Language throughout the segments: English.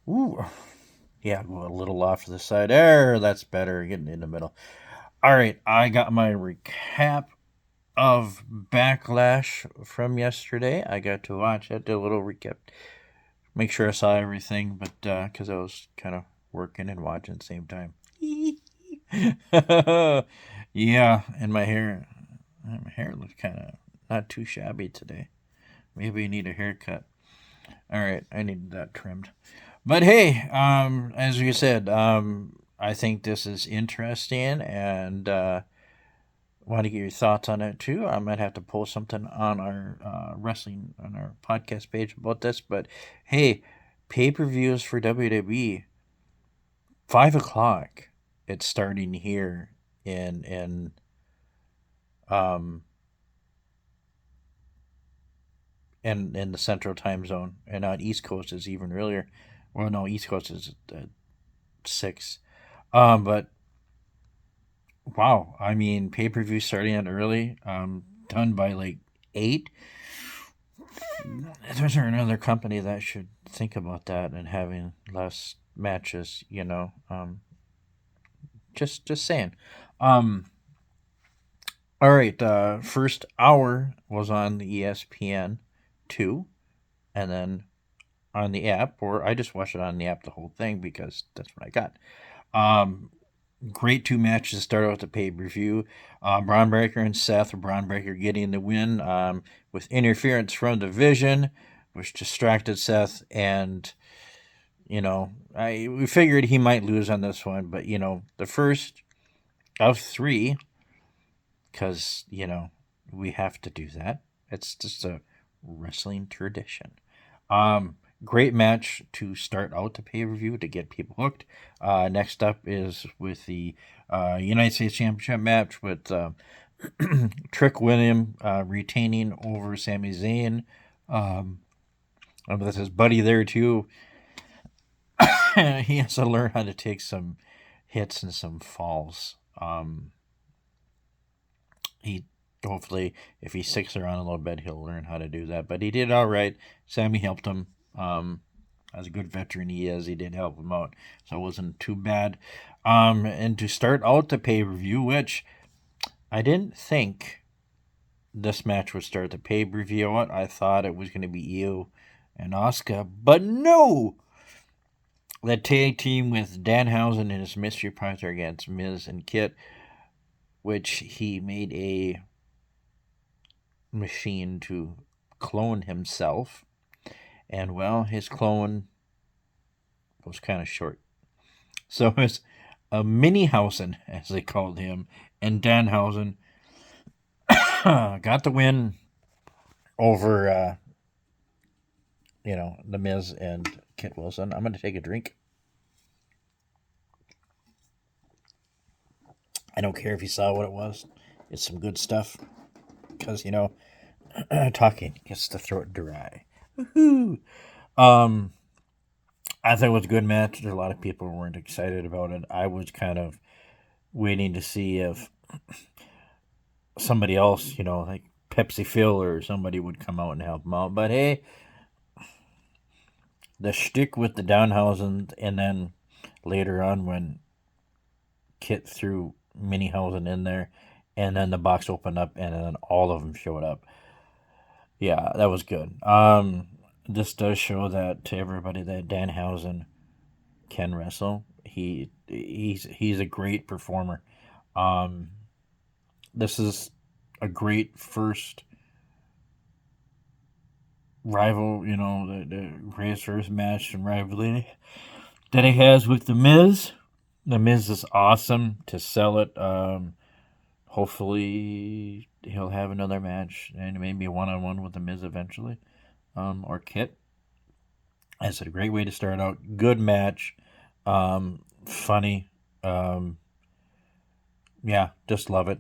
Ooh, yeah, go a little off to the side. There, that's better. Getting in the middle. All right, I got my recap of Backlash from yesterday. I got to watch it, do a little recap, make sure I saw everything, but because I was kind of working and watching at the same time. Yeah, and my hair looks kind of not too shabby today. Maybe I need a haircut. All right, I need that trimmed. But hey, as you said, I think this is interesting, and want to get your thoughts on it too. I might have to post something on our wrestling on our podcast page about this. But hey, pay per views for WWE 5 o'clock. It's starting here in um in the Central Time Zone, and on East Coast is even earlier. Well, no, East Coast is 6. But wow, I mean, pay per view starting out early, done by like 8. There's another company that should think about that and having less matches. Just saying. Um, all right. First hour was on the ESPN two, and then on the app, or I just watched it on the app the whole thing because that's what I got. Um, Great two matches to start out with the pay per view. Braun Breaker and Seth. Braun Breaker getting the win with interference from the Vision, which distracted Seth. And, we figured he might lose on this one. But, the first of 3, because, we have to do that. It's just a wrestling tradition. Great match to start out the pay per view to get people hooked. Next up is with the United States Championship match with Trick William retaining over Sami Zayn. With his buddy there too. He has to learn how to take some hits and some falls. He hopefully, if he sticks around a little bit, he'll learn how to do that. But he did all right. Sammy helped him. As a good veteran he is, he did help him out, so it wasn't too bad. And to start out the pay per view, which I didn't think this match would start the pay per view out. I thought it was going to be Io and Asuka, but no. The tag team with Danhausen and his mystery partner against Miz and Kit, which he made a machine to clone himself. And well, his clone was kind of short. So it's a Minihausen, as they called him, and Danhausen got the win over, The Miz and Kit Wilson. I'm going to take a drink. I don't care if you saw what it was. It's some good stuff. Because, talking gets the throat dry. Woohoo! Um, I thought it was a good match. A lot of people weren't excited about it. I was kind of waiting to see if somebody else, like Pepsi Phil or somebody would come out and help him out. But hey, the shtick with the Downhausen, and then later on when Kit threw Minihausen in there, and then the box opened up, and then all of them showed up. Yeah, that was good. This does show that to everybody that Danhausen can wrestle. He's a great performer. Um, this is a great first rival, the greatest first match and rivalry that he has with The Miz. The Miz is awesome to sell it. Hopefully, he'll have another match and maybe a one-on-one with The Miz eventually, or Kit. That's a great way to start out. Good match, funny. Yeah, just love it.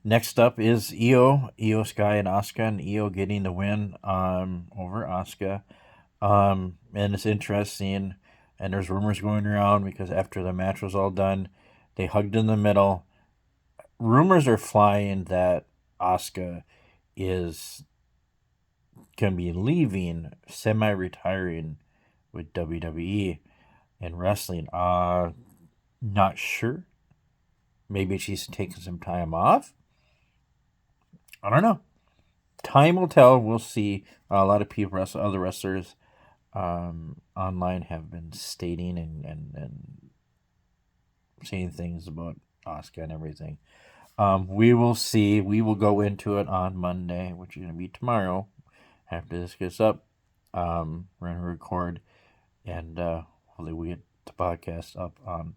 Next up is Io Sky and Asuka, and Io getting the win over Asuka. And it's interesting, and there's rumors going around because after the match was all done, they hugged in the middle. Rumors are flying that Asuka is going to be leaving, semi-retiring with WWE and wrestling. Not sure. Maybe she's taking some time off. I don't know. Time will tell. We'll see. A lot of people, other wrestlers online have been stating and saying things about Asuka and everything. We will see. We will go into it on Monday, which is going to be tomorrow. After this gets up, we're going to record, and hopefully we get the podcast up on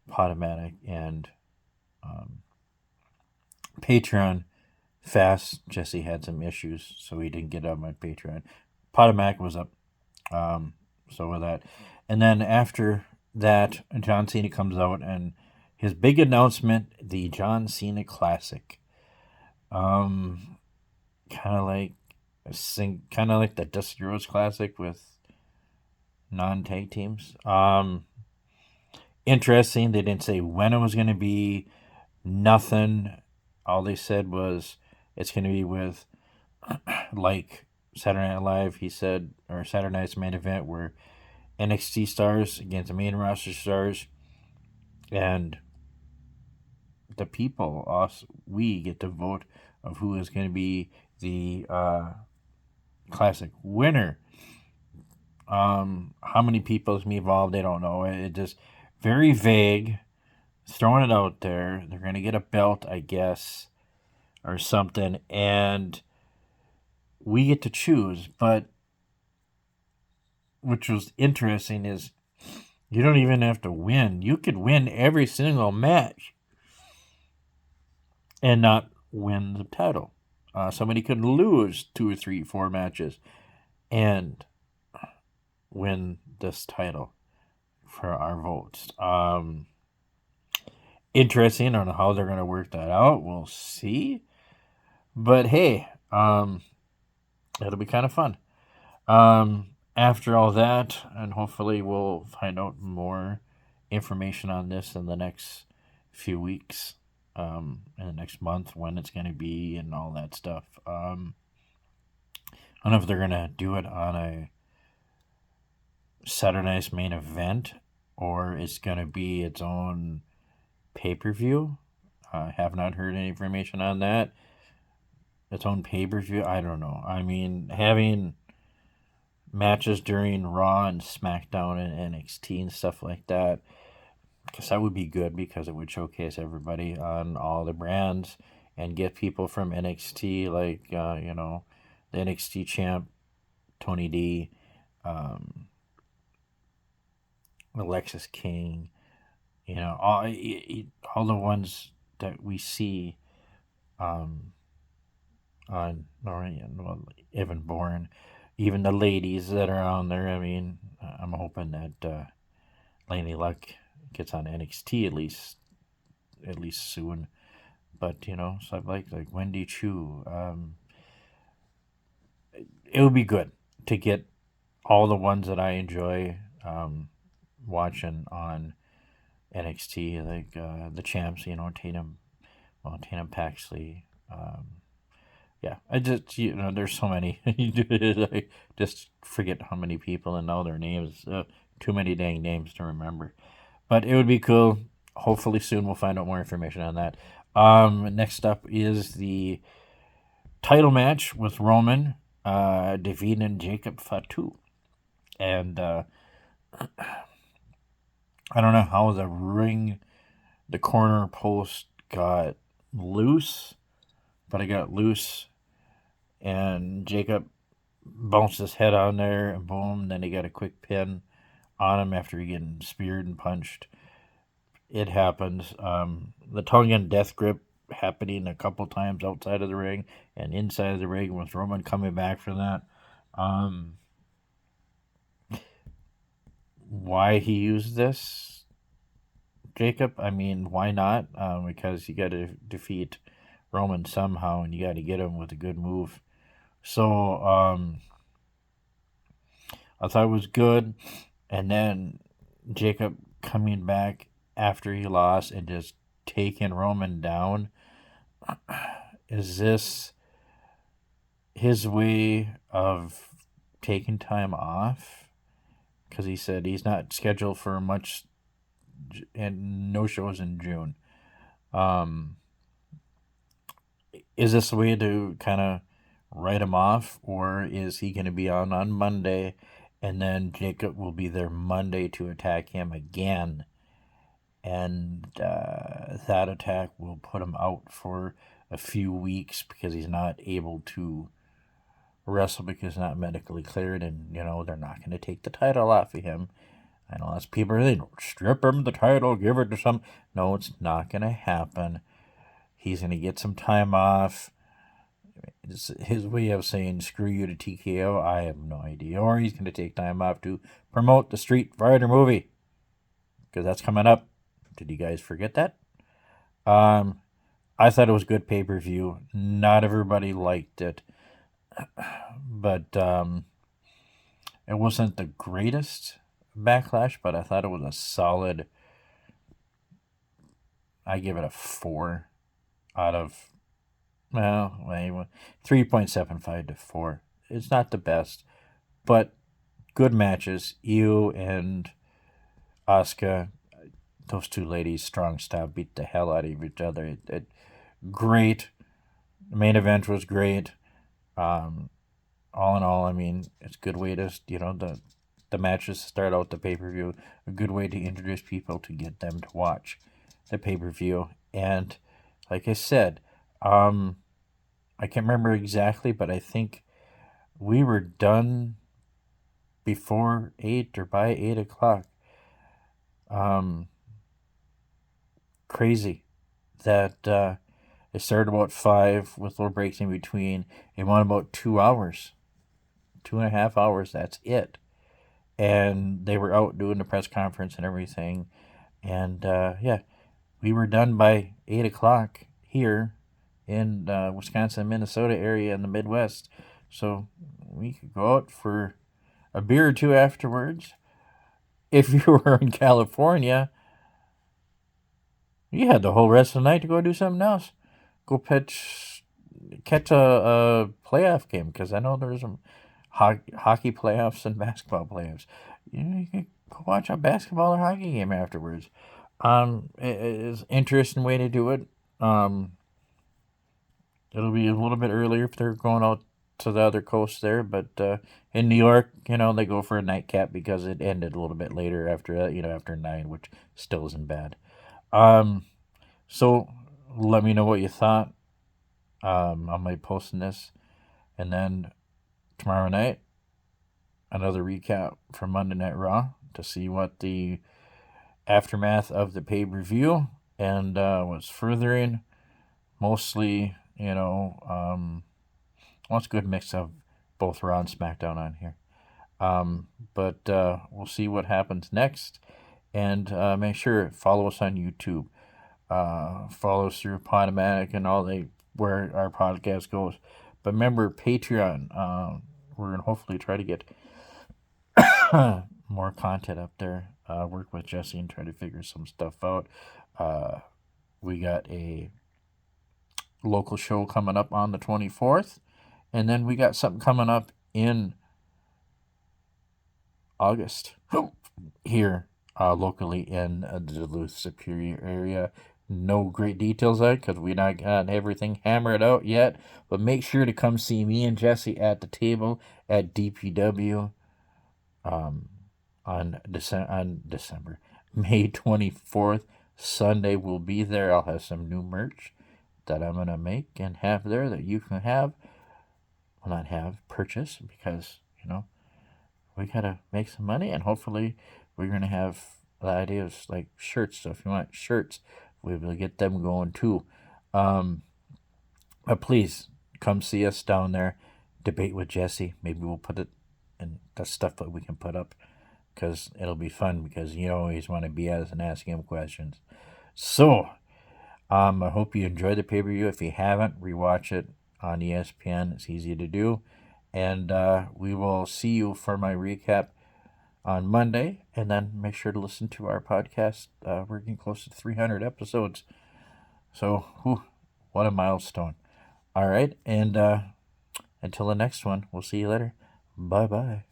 Podomatic and Patreon fast. Jesse had some issues, so he didn't get up on Patreon. Podomatic was up, so with that. And then after that, John Cena comes out, and his big announcement, the John Cena Classic. Kind of like the Dusty Rhodes Classic with non-tag teams. Interesting. They didn't say when it was going to be. Nothing. All they said was it's going to be with like Saturday Night Live. He said, or Saturday Night's main event, where NXT stars against the main roster stars, and the people, us, we get to vote of who is going to be the classic winner. How many people is going to be involved? They don't know. It just very vague. Throwing it out there. They're going to get a belt, I guess, or something, and we get to choose. But which was interesting is you don't even have to win. You could win every single match and not win the title. Somebody could lose 2 or 3, 4 matches and win this title for our votes. Interesting. I don't know how they're going to work that out. We'll see. But hey, it'll be kind of fun. After all that, and hopefully we'll find out more information on this in the next few weeks, in the next month, when it's going to be and all that stuff. I don't know if they're going to do it on a Saturday Night's main event or it's going to be its own pay-per-view. I have not heard any information on that. Its own pay-per-view, I don't know. I mean, having matches during Raw and SmackDown and NXT and stuff like that, I guess that would be good because it would showcase everybody on all the brands and get people from NXT, like, the NXT champ, Tony D, Alexis King, all the ones that we see on Evan Bourne, even the ladies that are on there. I mean, I'm hoping that Lady Luck gets on NXT at least soon. But stuff like Wendy Chu, it would be good to get all the ones that I enjoy watching on NXT, like the champs, Tatum Paxley. Yeah, I just, there's so many. I just forget how many people and all their names. Too many dang names to remember. But it would be cool. Hopefully soon we'll find out more information on that. Next up is the title match with Roman defeating Jacob Fatu. And I don't know how the corner post got loose, but it got loose, and Jacob bounced his head on there, and boom, then he got a quick pin on him after he getting speared and punched. It happens. The Tongan death grip happening a couple times outside of the ring and inside of the ring with Roman coming back for that. Why he used this, Jacob? I mean, why not? Because you got to defeat Roman somehow, and you got to get him with a good move. So I thought it was good. And then Jacob coming back after he lost and just taking Roman down. Is this his way of taking time off? because he said he's not scheduled for much and no shows in June. Is this a way to kind of write him off, or is he going to be on Monday, and then Jacob will be there Monday to attack him again, and that attack will put him out for a few weeks because he's not able to wrestle because he's not medically cleared, and they're not going to take the title off of him. I know that's people are saying, strip him the title, give it to some. No, it's not going to happen. He's going to get some time off. It's his way of saying screw you to TKO. I have no idea. Or he's going to take time off to promote the Street Fighter movie, because that's coming up. Did you guys forget that? I thought it was good pay-per-view. Not everybody liked it, but it wasn't the greatest backlash, but I thought it was a solid. I give it a 4 out of 3.75 to 4. It's not the best, but good matches. You and Asuka, those two ladies, strong style, beat the hell out of each other. Great. The main event was great. All in all, I mean, it's a good way to, the matches start out the pay-per-view, a good way to introduce people to get them to watch the pay-per-view. And like I said, I can't remember exactly, but I think we were done before 8 or by 8 o'clock. Crazy that it started about 5 with little breaks in between. It went about 2 hours, 2.5 hours. That's it. And they were out doing the press conference and everything. And we were done by 8 o'clock here in Wisconsin, Minnesota area in the Midwest. So we could go out for a beer or two afterwards. If you were in California, you had the whole rest of the night to go do something else. Go catch a playoff game, because I know there's some hockey playoffs and basketball playoffs. You can go watch a basketball or hockey game afterwards. It's an interesting way to do it. It'll be a little bit earlier if they're going out to the other coast there, but in New York, they go for a nightcap because it ended a little bit later after after 9, which still isn't bad. So let me know what you thought. I might be posting this, and then tomorrow night, another recap from Monday Night Raw to see what the aftermath of the pay-per-view and what's furthering. Mostly, well, it's a good mix of both Raw and SmackDown on here. But we'll see what happens next. And make sure follow us on YouTube. Follow us through Podomatic and where our podcast goes. But remember, Patreon. We're going to hopefully try to get more content up there. Work with Jesse and try to figure some stuff out. We got a local show coming up on the 24th. And then we got something coming up in August here locally in the Duluth Superior area. No great details on it because we not got everything hammered out yet. But make sure to come see me and Jesse at the table at DPW on December. May 24th. Sunday we'll be there. I'll have some new merch that I'm going to make and have there that you can have. Well, not have, purchase, because, we got to make some money, and hopefully we're going to have the idea of like shirts. So if you want shirts, we will get them going too. But please come see us down there. Debate with Jesse. Maybe we'll put it in the stuff that we can put up, because it'll be fun, because you always want to be at us and ask him questions. So I hope you enjoyed the pay-per-view. If you haven't, rewatch it on ESPN. It's easy to do. And we will see you for my recap on Monday. And then make sure to listen to our podcast. We're getting close to 300 episodes. So, what a milestone. All right. And until the next one, we'll see you later. Bye-bye.